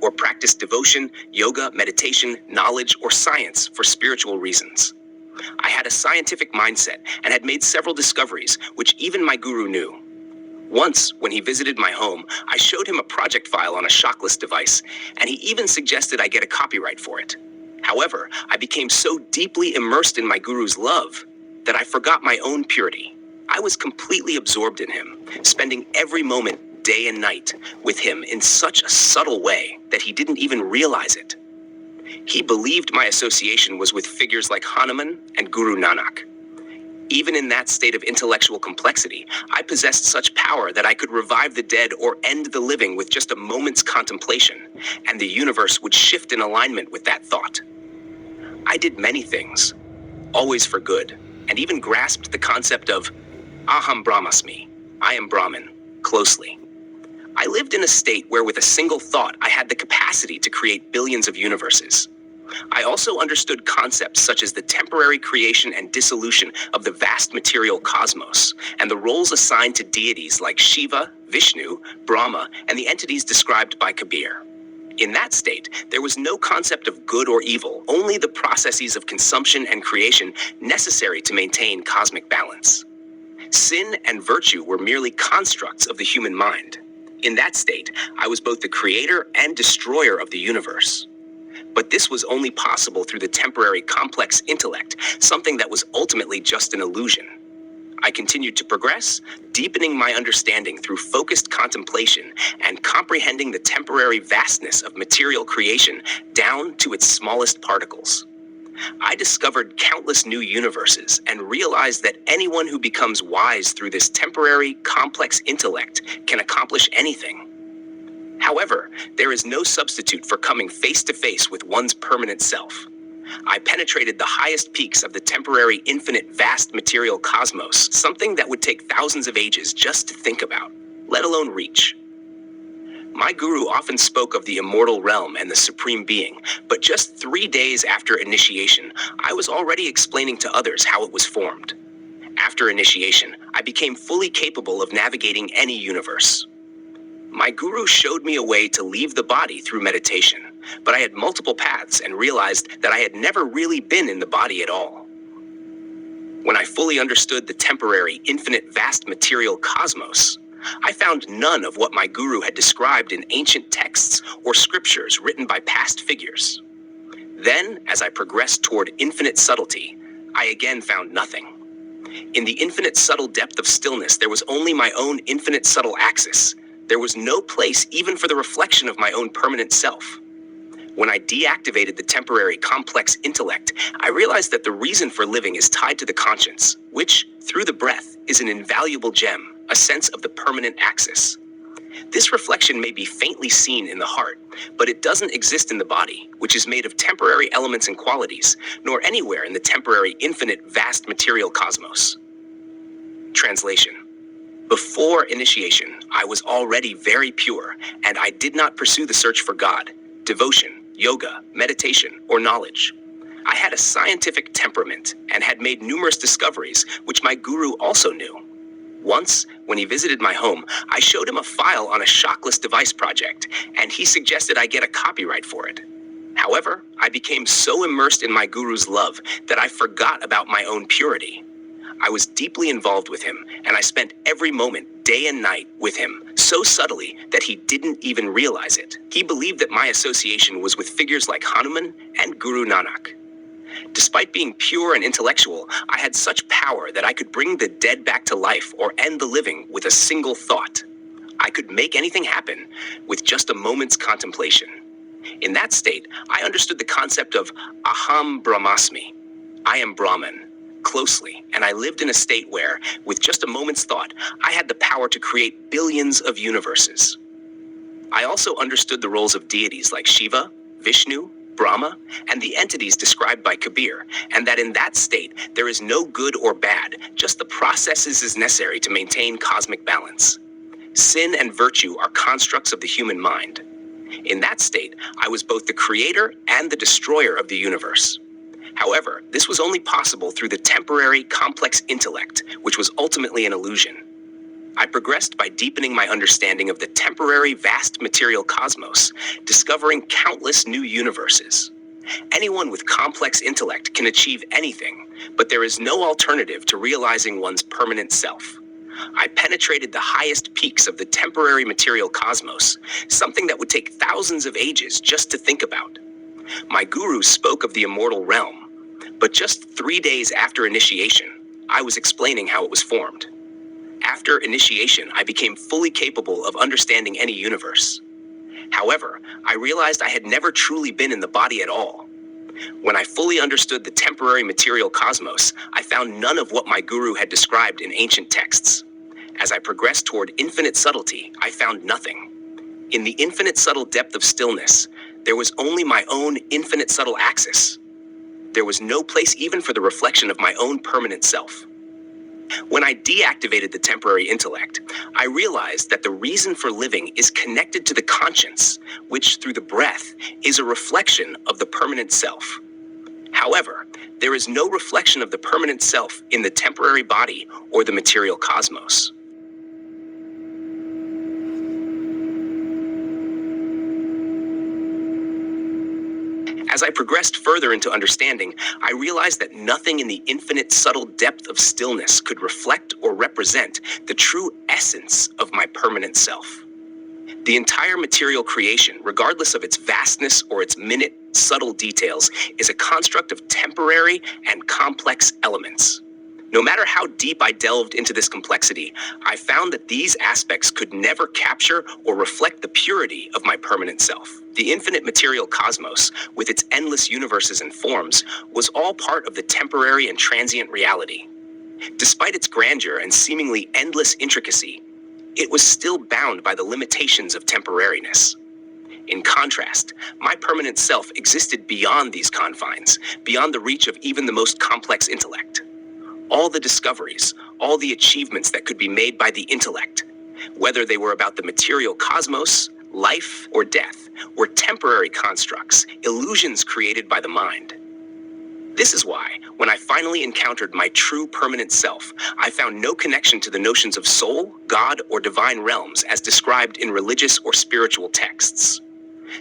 or practiced devotion, yoga, meditation, knowledge, or science for spiritual reasons. I had a scientific mindset and had made several discoveries, which even my guru knew. Once, when he visited my home, I showed him a project file on a shockless device, and he even suggested I get a copyright for it. However, I became so deeply immersed in my guru's love that I forgot my own purity. I was completely absorbed in him, spending every moment, day and night, with him in such a subtle way that he didn't even realize it. He believed my association was with figures like Hanuman and Guru Nanak. Even in that state of intellectual complexity, I possessed such power that I could revive the dead or end the living with just a moment's contemplation, and the universe would shift in alignment with that thought. I did many things, always for good, and even grasped the concept of Aham Brahmasmi, I am Brahman, closely. I lived in a state where with a single thought, I had the capacity to create billions of universes. I also understood concepts such as the temporary creation and dissolution of the vast material cosmos, and the roles assigned to deities like Shiva, Vishnu, Brahma, and the entities described by Kabir. In that state, there was no concept of good or evil, only the processes of consumption and creation necessary to maintain cosmic balance. Sin and virtue were merely constructs of the human mind. In that state, I was both the creator and destroyer of the universe. But this was only possible through the temporary complex intellect, something that was ultimately just an illusion. I continued to progress, deepening my understanding through focused contemplation and comprehending the temporary vastness of material creation down to its smallest particles. I discovered countless new universes and realized that anyone who becomes wise through this temporary, complex intellect can accomplish anything. However, there is no substitute for coming face to face with one's permanent self. I penetrated the highest peaks of the temporary, infinite, vast material cosmos, something that would take thousands of ages just to think about, let alone reach. My guru often spoke of the immortal realm and the supreme being, but just 3 days after initiation, I was already explaining to others how it was formed. After initiation, I became fully capable of navigating any universe. My guru showed me a way to leave the body through meditation, but I had multiple paths and realized that I had never really been in the body at all. When I fully understood the temporary, infinite, vast material cosmos, I found none of what my guru had described in ancient texts or scriptures written by past figures. Then, as I progressed toward infinite subtlety, I again found nothing. In the infinite subtle depth of stillness, there was only my own infinite subtle axis. There was no place even for the reflection of my own permanent self. When I deactivated the temporary complex intellect, I realized that the reason for living is tied to the conscience, which, through the breath, is an invaluable gem, a sense of the permanent axis. This reflection may be faintly seen in the heart, but it doesn't exist in the body, which is made of temporary elements and qualities, nor anywhere in the temporary, infinite, vast material cosmos. Translation. Before initiation, I was already very pure, and I did not pursue the search for God, devotion, yoga, meditation, or knowledge. I had a scientific temperament and had made numerous discoveries, which my guru also knew. Once, when he visited my home, I showed him a file on a shockless device project, and he suggested I get a copyright for it. However, I became so immersed in my guru's love that I forgot about my own purity. I was deeply involved with him, and I spent every moment, day and night, with him, so subtly that he didn't even realize it. He believed that my association was with figures like Hanuman and Guru Nanak. Despite being pure and intellectual, I had such power that I could bring the dead back to life or end the living with a single thought. I could make anything happen with just a moment's contemplation. In that state, I understood the concept of Aham Brahmasmi, I am Brahman, closely, and I lived in a state where, with just a moment's thought, I had the power to create billions of universes. I also understood the roles of deities like Shiva, Vishnu, Brahma, and the entities described by Kabir, and that in that state, there is no good or bad, just the processes necessary to maintain cosmic balance. Sin and virtue are constructs of the human mind. In that state, I was both the creator and the destroyer of the universe. However, this was only possible through the temporary, complex intellect, which was ultimately an illusion. I progressed by deepening my understanding of the temporary, vast material cosmos, discovering countless new universes. Anyone with complex intellect can achieve anything, but there is no alternative to realizing one's permanent self. I penetrated the highest peaks of the temporary material cosmos, something that would take thousands of ages just to think about. My guru spoke of the immortal realm, but just 3 days after initiation, I was explaining how it was formed. After initiation, I became fully capable of understanding any universe. However, I realized I had never truly been in the body at all. When I fully understood the temporary material cosmos, I found none of what my guru had described in ancient texts. As I progressed toward infinite subtlety, I found nothing. In the infinite subtle depth of stillness, there was only my own infinite subtle axis. There was no place even for the reflection of my own permanent self. When I deactivated the temporary intellect, I realized that the reason for living is connected to the conscience, which, through the breath, is a reflection of the permanent self. However, there is no reflection of the permanent self in the temporary body or the material cosmos. As I progressed further into understanding, I realized that nothing in the infinite subtle depth of stillness could reflect or represent the true essence of my permanent self. The entire material creation, regardless of its vastness or its minute, subtle details, is a construct of temporary and complex elements. No matter how deep I delved into this complexity, I found that these aspects could never capture or reflect the purity of my permanent self. The infinite material cosmos, with its endless universes and forms, was all part of the temporary and transient reality. Despite its grandeur and seemingly endless intricacy, it was still bound by the limitations of temporariness. In contrast, my permanent self existed beyond these confines, beyond the reach of even the most complex intellect. All the discoveries, all the achievements that could be made by the intellect, whether they were about the material cosmos, life, or death, were temporary constructs, illusions created by the mind. This is why, when I finally encountered my true permanent self, I found no connection to the notions of soul, God, or divine realms as described in religious or spiritual texts.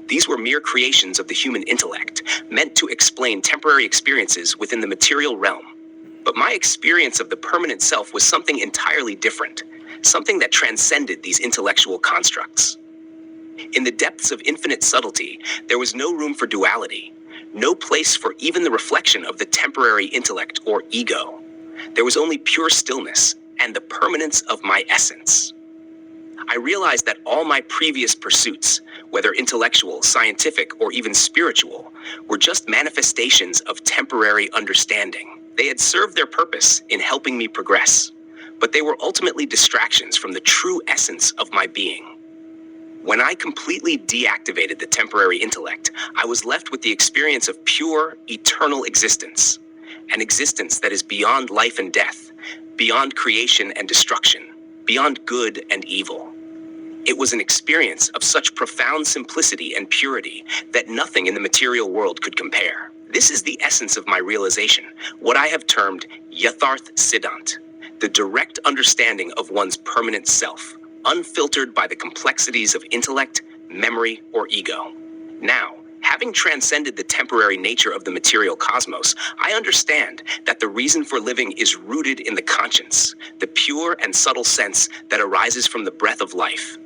These were mere creations of the human intellect, meant to explain temporary experiences within the material realm. But my experience of the permanent self was something entirely different, something that transcended these intellectual constructs. In the depths of infinite subtlety, there was no room for duality, no place for even the reflection of the temporary intellect or ego. There was only pure stillness and the permanence of my essence. I realized that all my previous pursuits, whether intellectual, scientific, or even spiritual, were just manifestations of temporary understanding. They had served their purpose in helping me progress, but they were ultimately distractions from the true essence of my being. When I completely deactivated the temporary intellect, I was left with the experience of pure, eternal existence, an existence that is beyond life and death, beyond creation and destruction, beyond good and evil. It was an experience of such profound simplicity and purity that nothing in the material world could compare. This is the essence of my realization, what I have termed Yatharth Siddhant, the direct understanding of one's permanent self, unfiltered by the complexities of intellect, memory, or ego. Now, having transcended the temporary nature of the material cosmos, I understand that the reason for living is rooted in the conscience, the pure and subtle sense that arises from the breath of life.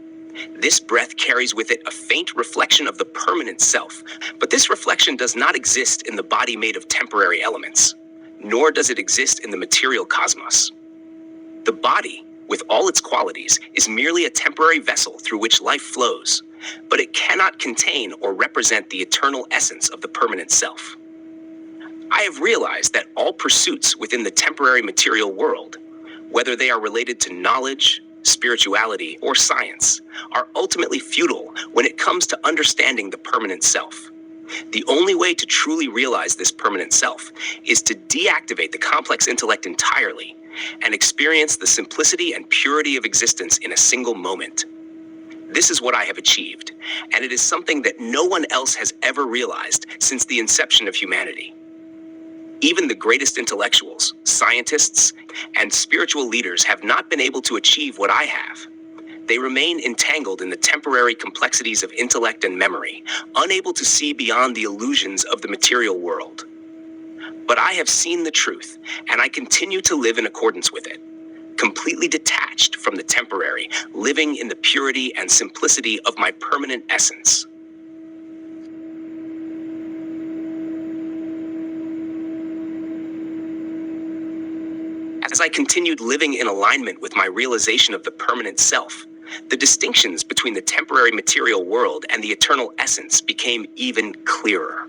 This breath carries with it a faint reflection of the permanent self, but this reflection does not exist in the body made of temporary elements, nor does it exist in the material cosmos. The body, with all its qualities, is merely a temporary vessel through which life flows, but it cannot contain or represent the eternal essence of the permanent self. I have realized that all pursuits within the temporary material world, whether they are related to knowledge, spirituality, or science, are ultimately futile when it comes to understanding the permanent self. The only way to truly realize this permanent self is to deactivate the complex intellect entirely and experience the simplicity and purity of existence in a single moment. This is what I have achieved, and it is something that no one else has ever realized since the inception of humanity. Even the greatest intellectuals, scientists, and spiritual leaders have not been able to achieve what I have. They remain entangled in the temporary complexities of intellect and memory, unable to see beyond the illusions of the material world. But I have seen the truth, and I continue to live in accordance with it, completely detached from the temporary, living in the purity and simplicity of my permanent essence. As I continued living in alignment with my realization of the permanent self, the distinctions between the temporary material world and the eternal essence became even clearer.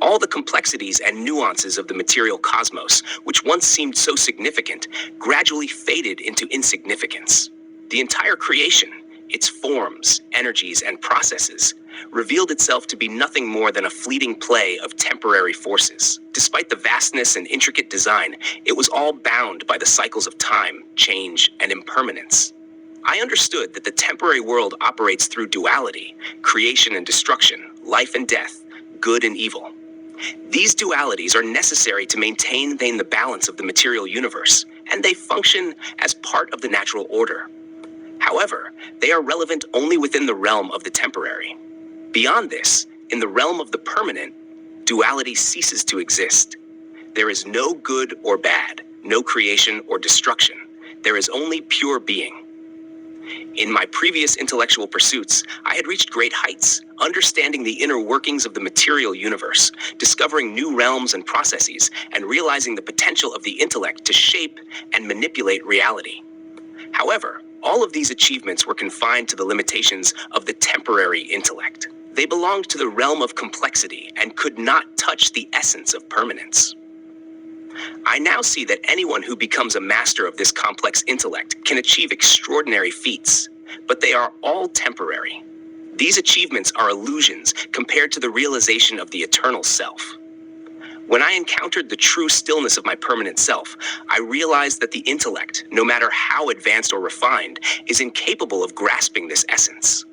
All the complexities and nuances of the material cosmos, which once seemed so significant, gradually faded into insignificance. The entire creation, its forms, energies, and processes, revealed itself to be nothing more than a fleeting play of temporary forces. Despite the vastness and intricate design, it was all bound by the cycles of time, change, and impermanence. I understood that the temporary world operates through duality, creation and destruction, life and death, good and evil. These dualities are necessary to maintain the balance of the material universe, and they function as part of the natural order. However, they are relevant only within the realm of the temporary. Beyond this, in the realm of the permanent, duality ceases to exist. There is no good or bad, no creation or destruction. There is only pure being. In my previous intellectual pursuits, I had reached great heights, understanding the inner workings of the material universe, discovering new realms and processes, and realizing the potential of the intellect to shape and manipulate reality. However, all of these achievements were confined to the limitations of the temporary intellect. They belonged to the realm of complexity and could not touch the essence of permanence. I now see that anyone who becomes a master of this complex intellect can achieve extraordinary feats, but they are all temporary. These achievements are illusions compared to the realization of the eternal self. When I encountered the true stillness of my permanent self, I realized that the intellect, no matter how advanced or refined, is incapable of grasping this essence.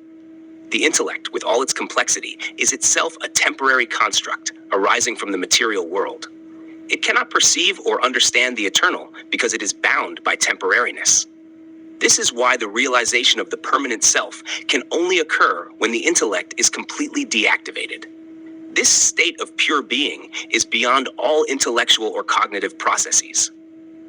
The intellect, with all its complexity, is itself a temporary construct arising from the material world. It cannot perceive or understand the eternal because it is bound by temporariness. This is why the realization of the permanent self can only occur when the intellect is completely deactivated. This state of pure being is beyond all intellectual or cognitive processes.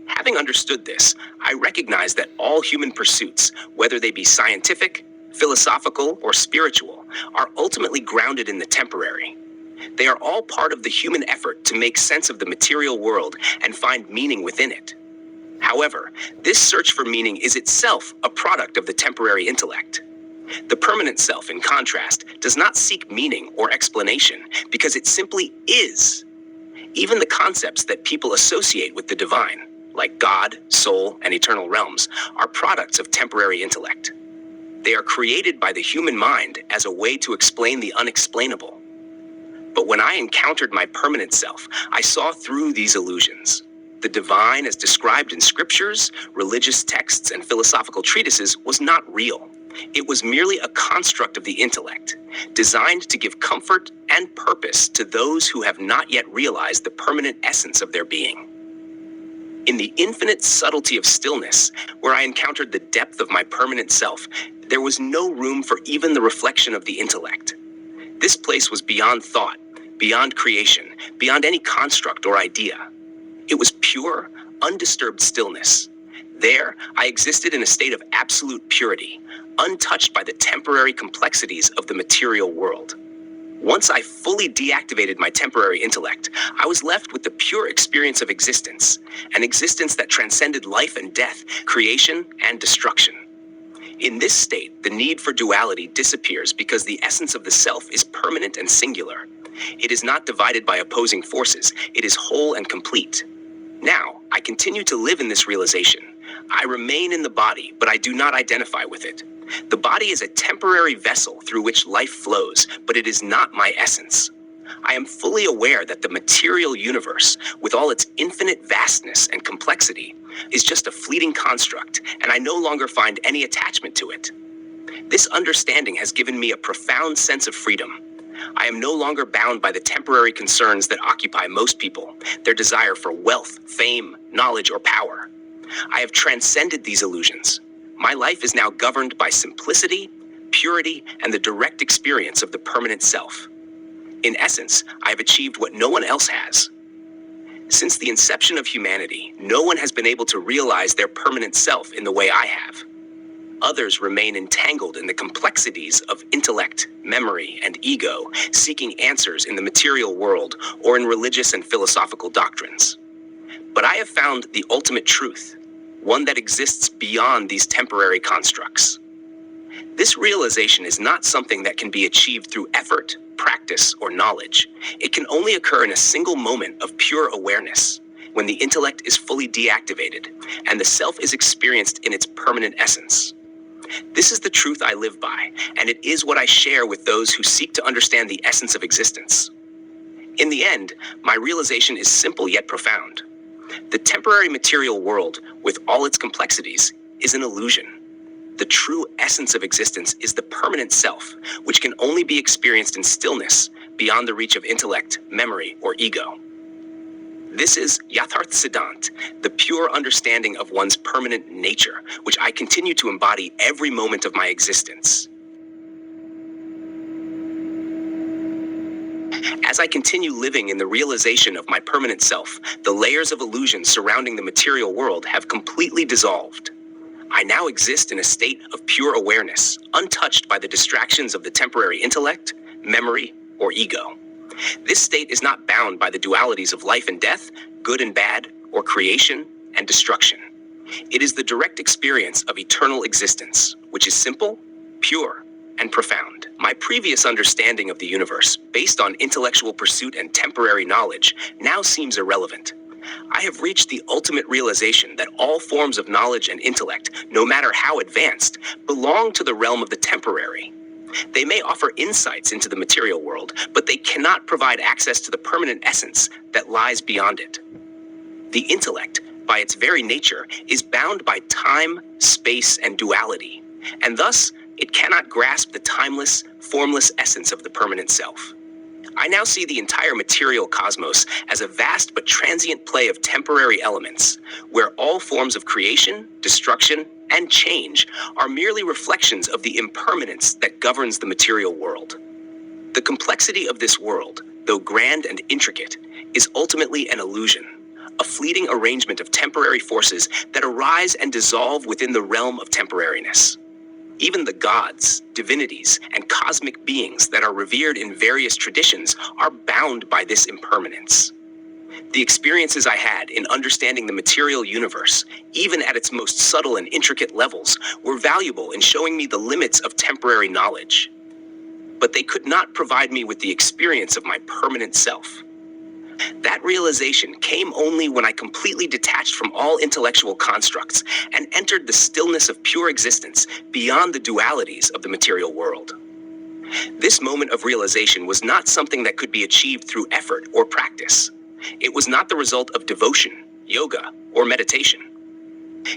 Having understood this, I recognize that all human pursuits, whether they be scientific, philosophical, or spiritual, are ultimately grounded in the temporary. They are all part of the human effort to make sense of the material world and find meaning within it. However, this search for meaning is itself a product of the temporary intellect. The permanent self, in contrast, does not seek meaning or explanation because it simply is. Even the concepts that people associate with the divine, like God, soul, and eternal realms, are products of temporary intellect. They are created by the human mind as a way to explain the unexplainable. But when I encountered my permanent self, I saw through these illusions. The divine, as described in scriptures, religious texts, and philosophical treatises, was not real. It was merely a construct of the intellect, designed to give comfort and purpose to those who have not yet realized the permanent essence of their being. In the infinite subtlety of stillness, where I encountered the depth of my permanent self, there was no room for even the reflection of the intellect. This place was beyond thought, beyond creation, beyond any construct or idea. It was pure, undisturbed stillness. There, I existed in a state of absolute purity, untouched by the temporary complexities of the material world. Once I fully deactivated my temporary intellect, I was left with the pure experience of existence, an existence that transcended life and death, creation and destruction. In this state, the need for duality disappears because the essence of the self is permanent and singular. It is not divided by opposing forces. It is whole and complete. Now, I continue to live in this realization. I remain in the body, but I do not identify with it. The body is a temporary vessel through which life flows, but it is not my essence. I am fully aware that the material universe, with all its infinite vastness and complexity, is just a fleeting construct, and I no longer find any attachment to it. This understanding has given me a profound sense of freedom. I am no longer bound by the temporary concerns that occupy most people, their desire for wealth, fame, knowledge, or power. I have transcended these illusions. My life is now governed by simplicity, purity, and the direct experience of the permanent self. In essence, I have achieved what no one else has. Since the inception of humanity, no one has been able to realize their permanent self in the way I have. Others remain entangled in the complexities of intellect, memory, and ego, seeking answers in the material world or in religious and philosophical doctrines. But I have found the ultimate truth, one that exists beyond these temporary constructs. This realization is not something that can be achieved through effort, practice, or knowledge. It can only occur in a single moment of pure awareness, when the intellect is fully deactivated and the self is experienced in its permanent essence. This is the truth I live by, and it is what I share with those who seek to understand the essence of existence. In the end, my realization is simple yet profound. The temporary material world, with all its complexities, is an illusion. The true essence of existence is the permanent self, which can only be experienced in stillness, beyond the reach of intellect, memory, or ego. This is Yatharth Siddhant, the pure understanding of one's permanent nature, which I continue to embody every moment of my existence. As I continue living in the realization of my permanent self, the layers of illusion surrounding the material world have completely dissolved. I now exist in a state of pure awareness, untouched by the distractions of the temporary intellect, memory, or ego. This state is not bound by the dualities of life and death, good and bad, or creation and destruction. It is the direct experience of eternal existence, which is simple, pure, and profound. My previous understanding of the universe, based on intellectual pursuit and temporary knowledge, now seems irrelevant. I have reached the ultimate realization that all forms of knowledge and intellect, no matter how advanced, belong to the realm of the temporary. They may offer insights into the material world, but they cannot provide access to the permanent essence that lies beyond it. The intellect, by its very nature, is bound by time, space, and duality, and thus it cannot grasp the timeless, formless essence of the permanent self. I now see the entire material cosmos as a vast but transient play of temporary elements, where all forms of creation, destruction, and change are merely reflections of the impermanence that governs the material world. The complexity of this world, though grand and intricate, is ultimately an illusion, a fleeting arrangement of temporary forces that arise and dissolve within the realm of temporariness. Even the gods, divinities, and cosmic beings that are revered in various traditions are bound by this impermanence. The experiences I had in understanding the material universe, even at its most subtle and intricate levels, were valuable in showing me the limits of temporary knowledge. But they could not provide me with the experience of my permanent self. That realization came only when I completely detached from all intellectual constructs and entered the stillness of pure existence beyond the dualities of the material world. This moment of realization was not something that could be achieved through effort or practice. It was not the result of devotion, yoga, or meditation.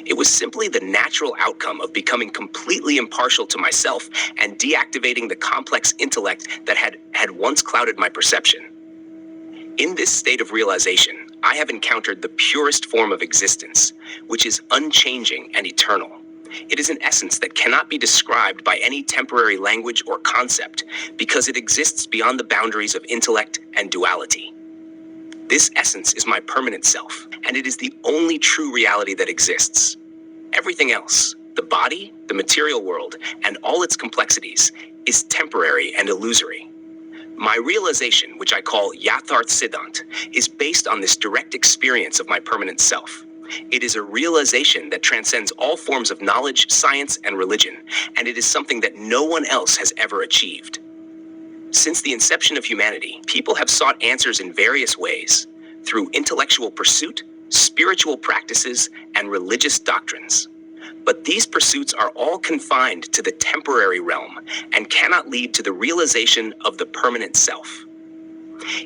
It was simply the natural outcome of becoming completely impartial to myself and deactivating the complex intellect that had once clouded my perception. In this state of realization, I have encountered the purest form of existence, which is unchanging and eternal. It is an essence that cannot be described by any temporary language or concept because it exists beyond the boundaries of intellect and duality. This essence is my permanent self, and it is the only true reality that exists. Everything else, the body, the material world, and all its complexities, is temporary and illusory. My realization, which I call Yatharth Siddhant, is based on this direct experience of my permanent self. It is a realization that transcends all forms of knowledge, science, and religion, and it is something that no one else has ever achieved. Since the inception of humanity, people have sought answers in various ways, through intellectual pursuit, spiritual practices, and religious doctrines. But these pursuits are all confined to the temporary realm and cannot lead to the realization of the permanent self.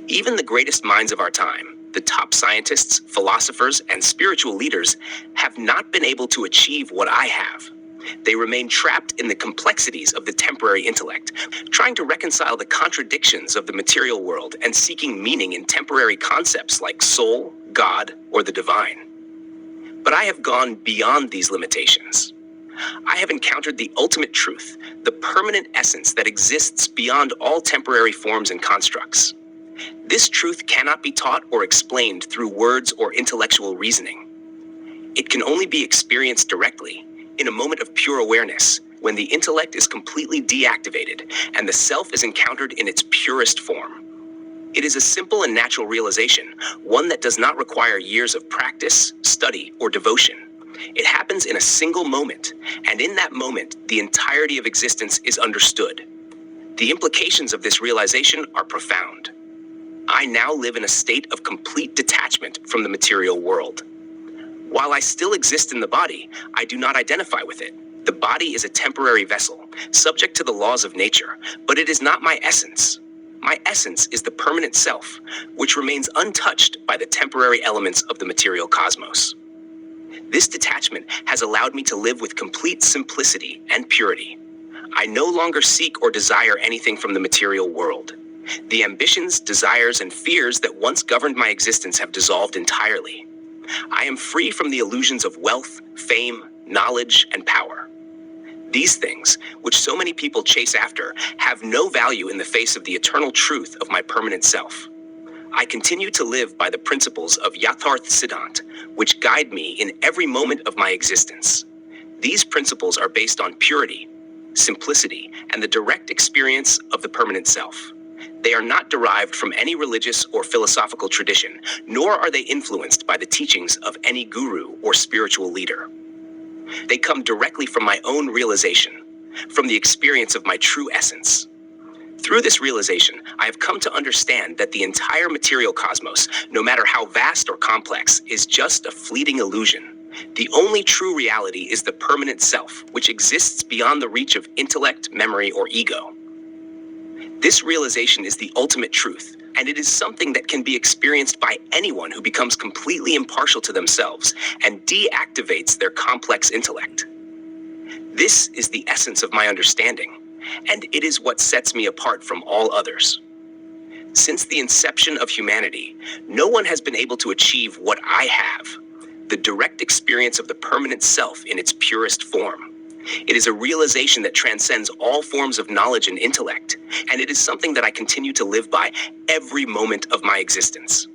Even the greatest minds of our time, the top scientists, philosophers, and spiritual leaders, have not been able to achieve what I have. They remain trapped in the complexities of the temporary intellect, trying to reconcile the contradictions of the material world and seeking meaning in temporary concepts like soul, God, or the divine. But I have gone beyond these limitations. I have encountered the ultimate truth, the permanent essence that exists beyond all temporary forms and constructs. This truth cannot be taught or explained through words or intellectual reasoning. It can only be experienced directly, in a moment of pure awareness, when the intellect is completely deactivated and the self is encountered in its purest form. It is a simple and natural realization, one that does not require years of practice, study, or devotion. It happens in a single moment, and in that moment, the entirety of existence is understood. The implications of this realization are profound. I now live in a state of complete detachment from the material world. While I still exist in the body, I do not identify with it. The body is a temporary vessel, subject to the laws of nature, but it is not my essence. My essence is the permanent self, which remains untouched by the temporary elements of the material cosmos. This detachment has allowed me to live with complete simplicity and purity. I no longer seek or desire anything from the material world. The ambitions, desires, and fears that once governed my existence have dissolved entirely. I am free from the illusions of wealth, fame, knowledge, and power. These things, which so many people chase after, have no value in the face of the eternal truth of my permanent self. I continue to live by the principles of Yatharth Siddhant, which guide me in every moment of my existence. These principles are based on purity, simplicity, and the direct experience of the permanent self. They are not derived from any religious or philosophical tradition, nor are they influenced by the teachings of any guru or spiritual leader. They come directly from my own realization, from the experience of my true essence. Through this realization, I have come to understand that the entire material cosmos, no matter how vast or complex, is just a fleeting illusion. The only true reality is the permanent self, which exists beyond the reach of intellect, memory, or ego. This realization is the ultimate truth, and it is something that can be experienced by anyone who becomes completely impartial to themselves and deactivates their complex intellect. This is the essence of my understanding, and it is what sets me apart from all others. Since the inception of humanity, no one has been able to achieve what I have, the direct experience of the permanent self in its purest form. It is a realization that transcends all forms of knowledge and intellect, and it is something that I continue to live by every moment of my existence.